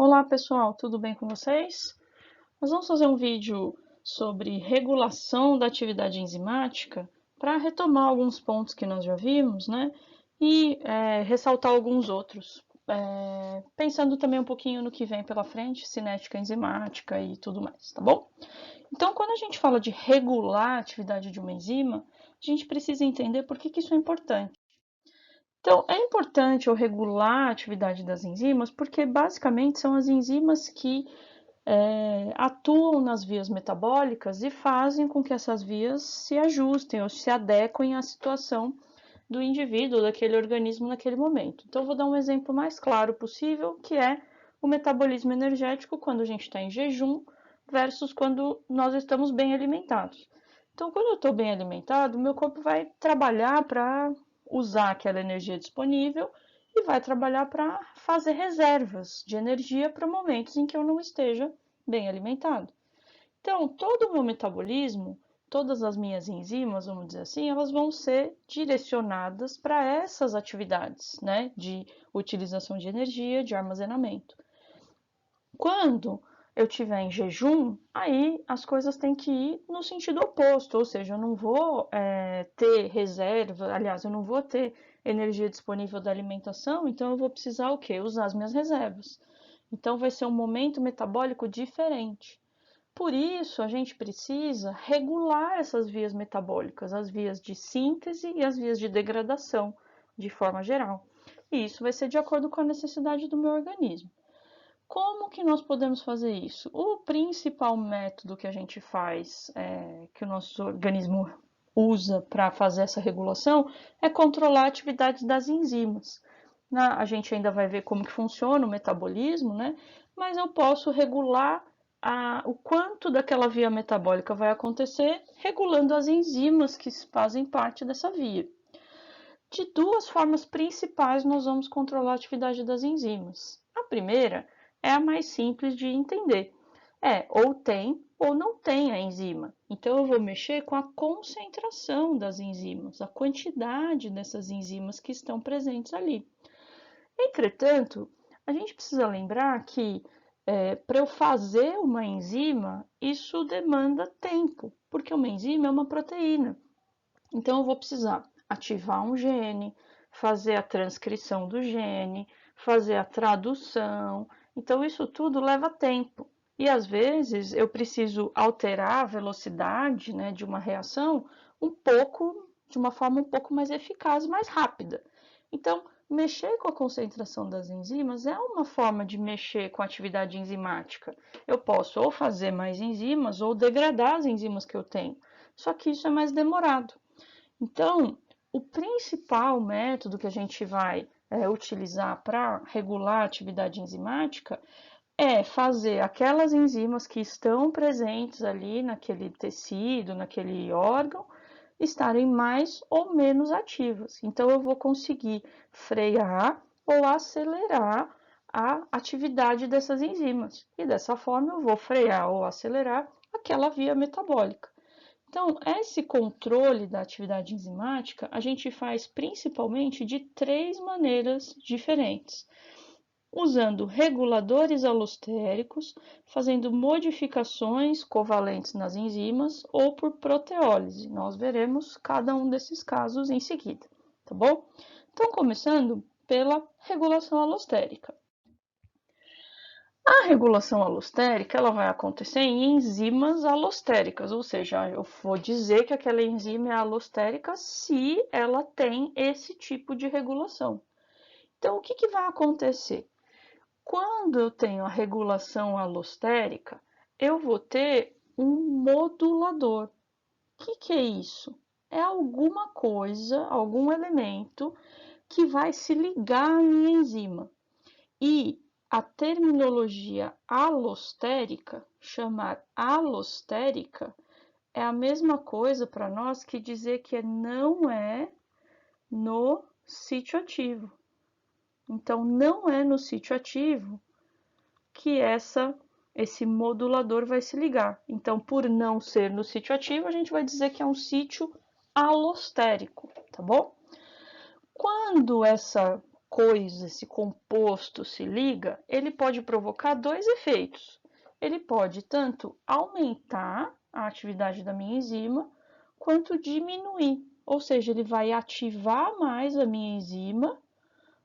Olá pessoal, tudo bem com vocês? Nós vamos fazer um vídeo sobre regulação da atividade enzimática para retomar alguns pontos que nós já vimos, né? E ressaltar alguns outros, pensando também um pouquinho no que vem pela frente, cinética enzimática e tudo mais, tá bom? Então, quando a gente fala de regular a atividade de uma enzima, a gente precisa entender por que isso é importante. Então, é importante eu regular a atividade das enzimas, porque basicamente são as enzimas que atuam nas vias metabólicas e fazem com que essas vias se ajustem ou se adequem à situação do indivíduo, daquele organismo naquele momento. Então, vou dar um exemplo mais claro possível, que é o metabolismo energético quando a gente está em jejum versus quando nós estamos bem alimentados. Então, quando eu estou bem alimentado, meu corpo vai trabalhar para usar aquela energia disponível e vai trabalhar para fazer reservas de energia para momentos em que eu não esteja bem alimentado. Então, todo o meu metabolismo, todas as minhas enzimas, vamos dizer assim, elas vão ser direcionadas para essas atividades, né, de utilização de energia, de armazenamento. Quando eu estiver em jejum, aí as coisas têm que ir no sentido oposto, ou seja, eu não vou ter reserva, aliás, eu não vou ter energia disponível da alimentação, então eu vou precisar o quê? Usar as minhas reservas. Então vai ser um momento metabólico diferente. Por isso, a gente precisa regular essas vias metabólicas, as vias de síntese e as vias de degradação, de forma geral. E isso vai ser de acordo com a necessidade do meu organismo. Como que nós podemos fazer isso? O principal método que a gente faz, que o nosso organismo usa para fazer essa regulação, é controlar a atividade das enzimas. A gente ainda vai ver como que funciona o metabolismo, né? Mas eu posso regular o quanto daquela via metabólica vai acontecer, regulando as enzimas que fazem parte dessa via. De duas formas principais nós vamos controlar a atividade das enzimas. A primeira é a mais simples de entender. Ou tem ou não tem a enzima. Então eu vou mexer com a concentração das enzimas, a quantidade dessas enzimas que estão presentes ali. Entretanto, a gente precisa lembrar que para eu fazer uma enzima, isso demanda tempo, porque uma enzima é uma proteína. Então, eu vou precisar ativar um gene, fazer a transcrição do gene, fazer a tradução. Então, isso tudo leva tempo. E às vezes eu preciso alterar a velocidade, né, de uma reação um pouco, de uma forma um pouco mais eficaz, mais rápida. Então, mexer com a concentração das enzimas é uma forma de mexer com a atividade enzimática. Eu posso ou fazer mais enzimas ou degradar as enzimas que eu tenho. Só que isso é mais demorado. Então, o principal método que a gente vai utilizar para regular a atividade enzimática é fazer aquelas enzimas que estão presentes ali naquele tecido, naquele órgão, estarem mais ou menos ativas. Então, eu vou conseguir frear ou acelerar a atividade dessas enzimas. E dessa forma, eu vou frear ou acelerar aquela via metabólica. Então, esse controle da atividade enzimática a gente faz principalmente de três maneiras diferentes: usando reguladores alostéricos, fazendo modificações covalentes nas enzimas ou por proteólise. Nós veremos cada um desses casos em seguida, tá bom? Então, começando pela regulação alostérica. A regulação alostérica ela vai acontecer em enzimas alostéricas, ou seja, eu vou dizer que aquela enzima é alostérica se ela tem esse tipo de regulação. Então, o que vai acontecer? Quando eu tenho a regulação alostérica, eu vou ter um modulador. O que é isso? É alguma coisa, algum elemento que vai se ligar à minha enzima. E a terminologia alostérica, chamar alostérica, é a mesma coisa para nós que dizer que não é no sítio ativo. Então, não é no sítio ativo que esse modulador vai se ligar. Então, por não ser no sítio ativo, a gente vai dizer que é um sítio alostérico, tá bom? Quando coisa, esse composto se liga, ele pode provocar dois efeitos. Ele pode tanto aumentar a atividade da minha enzima, quanto diminuir. Ou seja, ele vai ativar mais a minha enzima,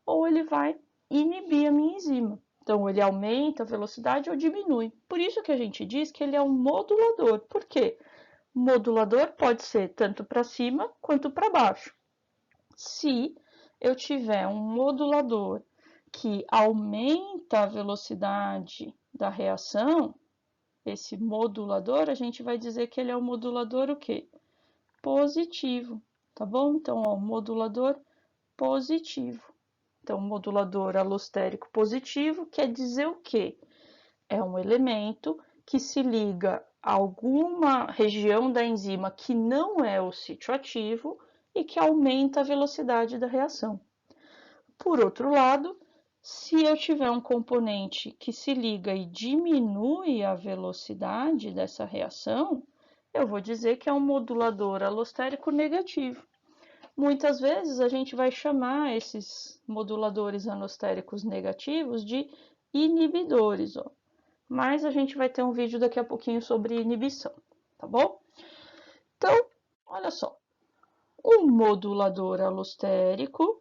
ou ele vai inibir a minha enzima. Então, ele aumenta a velocidade ou diminui. Por isso que a gente diz que ele é um modulador. Por quê? Modulador pode ser tanto para cima quanto para baixo. Se eu tiver um modulador que aumenta a velocidade da reação, esse modulador, a gente vai dizer que ele é um modulador o quê? Positivo, tá bom? Então, ó, modulador positivo. Então, modulador alostérico positivo quer dizer o quê? É um elemento que se liga a alguma região da enzima que não é o sítio ativo e que aumenta a velocidade da reação. Por outro lado, se eu tiver um componente que se liga e diminui a velocidade dessa reação, eu vou dizer que é um modulador alostérico negativo. Muitas vezes a gente vai chamar esses moduladores alostéricos negativos de inibidores, ó. Mas a gente vai ter um vídeo daqui a pouquinho sobre inibição, tá bom? Então, olha só, um modulador alostérico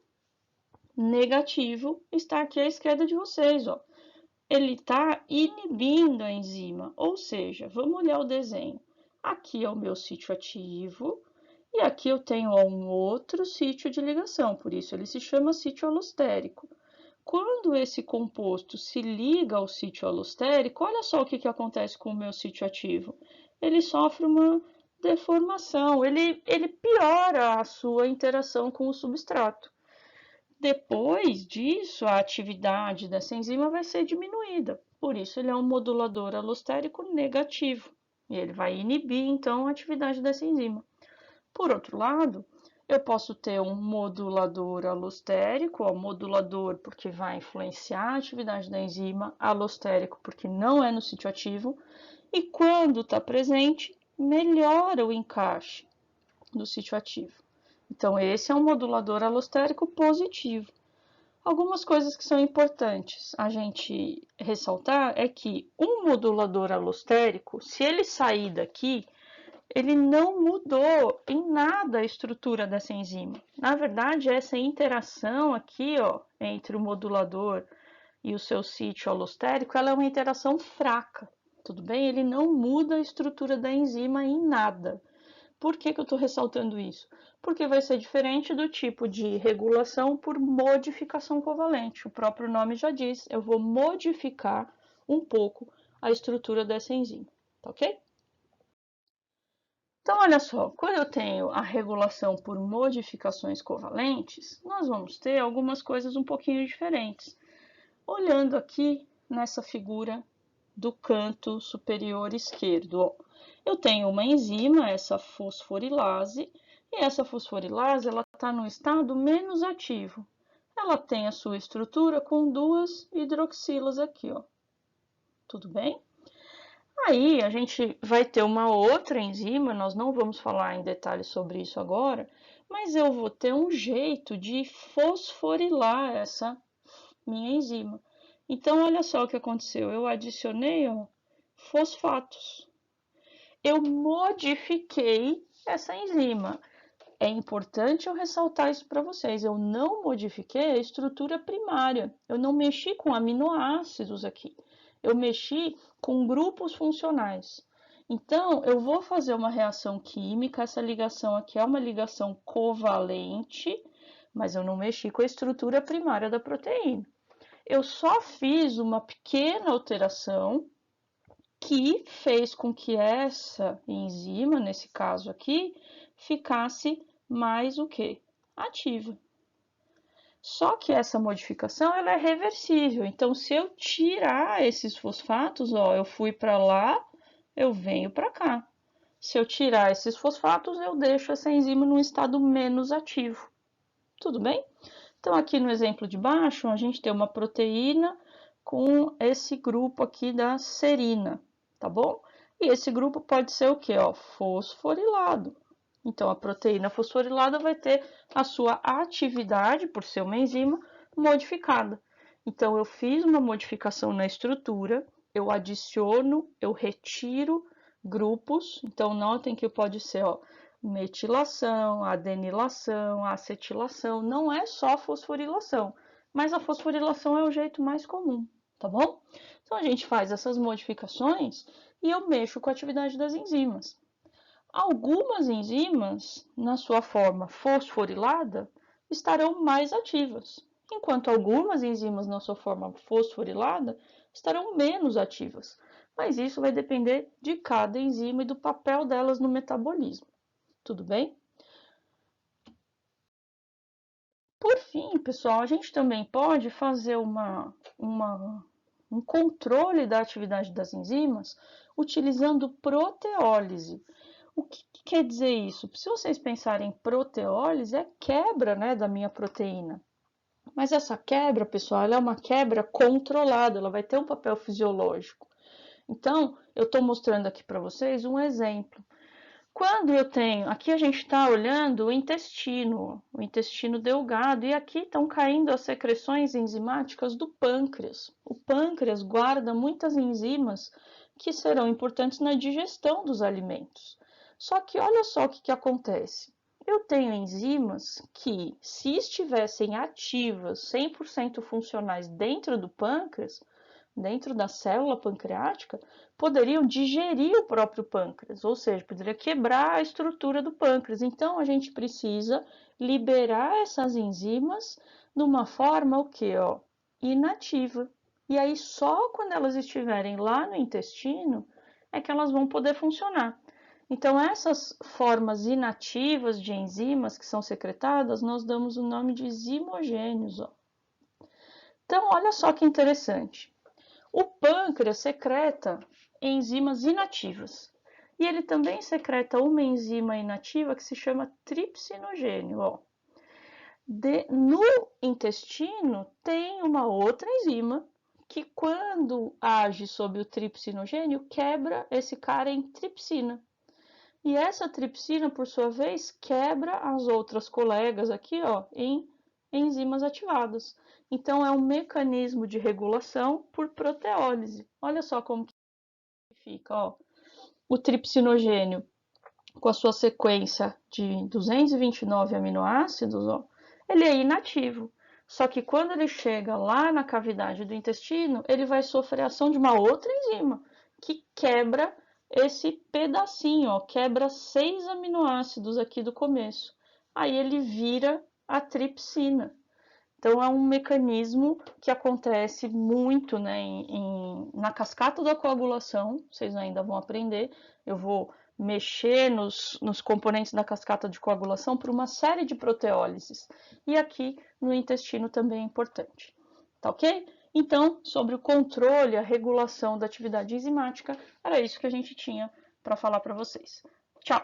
negativo está aqui à esquerda de vocês, ó. Ele está inibindo a enzima, ou seja, vamos olhar o desenho. Aqui é o meu sítio ativo, e aqui eu tenho um outro sítio de ligação, por isso ele se chama sítio alostérico. Quando esse composto se liga ao sítio alostérico, olha só o que acontece com o meu sítio ativo. Ele sofre uma deformação, ele piora a sua interação com o substrato. Depois disso, a atividade dessa enzima vai ser diminuída, por isso ele é um modulador alostérico negativo, e ele vai inibir, então, a atividade dessa enzima. Por outro lado, eu posso ter um modulador alostérico, ó, modulador porque vai influenciar a atividade da enzima, alostérico porque não é no sítio ativo, e quando está presente, melhora o encaixe do sítio ativo. Então, esse é um modulador alostérico positivo. Algumas coisas que são importantes a gente ressaltar é que um modulador alostérico, se ele sair daqui, ele não mudou em nada a estrutura dessa enzima. Na verdade, essa interação aqui, ó, entre o modulador e o seu sítio alostérico, ela é uma interação fraca, tudo bem? Ele não muda a estrutura da enzima em nada. Por que eu estou ressaltando isso? Porque vai ser diferente do tipo de regulação por modificação covalente. O próprio nome já diz, eu vou modificar um pouco a estrutura dessa enzima, tá ok? Então, olha só, quando eu tenho a regulação por modificações covalentes, nós vamos ter algumas coisas um pouquinho diferentes. Olhando aqui nessa figura do canto superior esquerdo, ó, eu tenho uma enzima, essa fosforilase, e essa fosforilase ela está no estado menos ativo. Ela tem a sua estrutura com duas hidroxilas aqui, ó. Tudo bem? Aí a gente vai ter uma outra enzima, nós não vamos falar em detalhes sobre isso agora, mas eu vou ter um jeito de fosforilar essa minha enzima. Então, olha só o que aconteceu. Eu adicionei, ó, fosfatos. Eu modifiquei essa enzima. É importante eu ressaltar isso para vocês. Eu não modifiquei a estrutura primária. Eu não mexi com aminoácidos aqui. Eu mexi com grupos funcionais. Então, eu vou fazer uma reação química. Essa ligação aqui é uma ligação covalente, mas eu não mexi com a estrutura primária da proteína. Eu só fiz uma pequena alteração que fez com que essa enzima, nesse caso aqui, ficasse mais o quê? Ativa. Só que essa modificação ela é reversível. Então, se eu tirar esses fosfatos, ó, eu fui para lá, eu venho para cá. Se eu tirar esses fosfatos, eu deixo essa enzima num estado menos ativo. Tudo bem? Então, aqui no exemplo de baixo, a gente tem uma proteína com esse grupo aqui da serina, tá bom? E esse grupo pode ser o quê? Ó, fosforilado. Então, a proteína fosforilada vai ter a sua atividade, por ser uma enzima, modificada. Então, eu fiz uma modificação na estrutura, eu adiciono, eu retiro grupos. Então, notem que pode ser, ó, metilação, adenilação, acetilação. Não é só fosforilação, mas a fosforilação é o jeito mais comum, tá bom? Então, a gente faz essas modificações e eu mexo com a atividade das enzimas. Algumas enzimas, na sua forma fosforilada, estarão mais ativas, enquanto algumas enzimas, na sua forma fosforilada, estarão menos ativas. Mas isso vai depender de cada enzima e do papel delas no metabolismo. Tudo bem? Por fim, pessoal, a gente também pode fazer um controle da atividade das enzimas utilizando proteólise. O que quer dizer isso? Se vocês pensarem em proteólise, é quebra, né, da minha proteína. Mas essa quebra, pessoal, ela é uma quebra controlada, ela vai ter um papel fisiológico. Então, eu estou mostrando aqui para vocês um exemplo. Quando eu tenho, aqui a gente está olhando o intestino delgado, e aqui estão caindo as secreções enzimáticas do pâncreas. O pâncreas guarda muitas enzimas que serão importantes na digestão dos alimentos. Só que olha só o que acontece. Eu tenho enzimas que, se estivessem ativas, 100% funcionais dentro do pâncreas, dentro da célula pancreática, poderiam digerir o próprio pâncreas, ou seja, poderia quebrar a estrutura do pâncreas. Então, a gente precisa liberar essas enzimas de uma forma o quê? Ó, inativa. E aí, só quando elas estiverem lá no intestino, é que elas vão poder funcionar. Então, essas formas inativas de enzimas que são secretadas, nós damos o nome de zimogênios. Ó. Então, olha só que interessante. O pâncreas secreta enzimas inativas. E ele também secreta uma enzima inativa que se chama tripsinogênio. Ó. No intestino tem uma outra enzima que, quando age sobre o tripsinogênio, quebra esse cara em tripsina. E essa tripsina, por sua vez, quebra as outras colegas aqui, ó, em enzimas ativadas. Então, é um mecanismo de regulação por proteólise. Olha só como que fica, ó. O tripsinogênio, com a sua sequência de 229 aminoácidos, ó, ele é inativo. Só que quando ele chega lá na cavidade do intestino, ele vai sofrer a ação de uma outra enzima, que quebra esse pedacinho, ó, quebra 6 aminoácidos aqui do começo. Aí ele vira a tripsina. Então, é um mecanismo que acontece muito, né, na cascata da coagulação, vocês ainda vão aprender. Eu vou mexer nos componentes da cascata de coagulação por uma série de proteólises. E aqui no intestino também é importante, tá ok? Então, sobre o controle, a regulação da atividade enzimática, era isso que a gente tinha para falar para vocês. Tchau!